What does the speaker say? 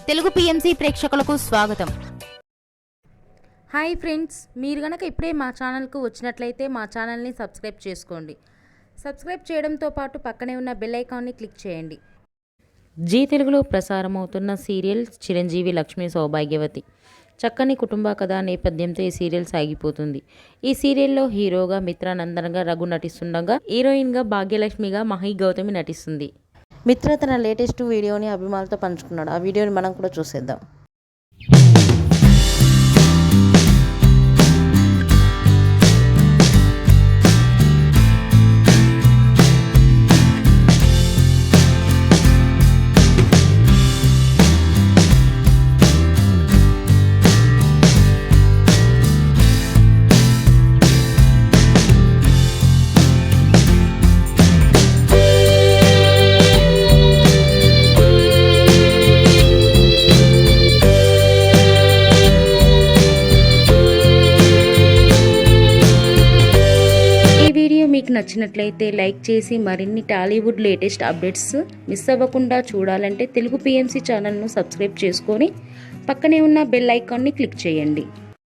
Telugu PMC ప్రేక్షకులకు స్వాగతం. Hi friends, మీరు గనక ఇప్పుడే మా ఛానల్కు వచ్చినట్లయితే మా ఛానల్ని సబ్స్క్రైబ్ చేసుకోండి. సబ్స్క్రైబ్ చేయడంతో పాటు పక్కనే ఉన్న బెల్ ఐకాన్ని క్లిక్ చేయండి. జీ తెలుగులో ప్రసారమవుతున్న సీరియల్ చిరంజీవి లక్ష్మీ సౌభాగ్యవతి. చక్కని కుటుంబ కథా నేపథ్యంతో ఈ సీరియల్ సాగిపోతుంది. ఈ సీరియల్లో హీరోగా మిత్రానందన్గా రఘు నటిస్తుండగా, హీరోయిన్గా భాగ్యలక్ష్మిగా మహి గౌతమి నటిస్తుంది. మిత్ర తన లేటెస్ట్ వీడియోని అభిమానులతో పంచుకున్నాడు. ఆ వీడియోని మనం కూడా చూసేద్దాం. మీకు నచ్చినట్లయితే లైక్ చేసి మరిన్ని టాలీవుడ్ లేటెస్ట్ అప్డేట్స్ మిస్ అవ్వకుండా చూడాలంటే తెలుగు పిఎంసి ఛానల్ను సబ్స్క్రైబ్ చేసుకొని పక్కనే ఉన్న బెల్ ఐకాన్ని క్లిక్ చేయండి.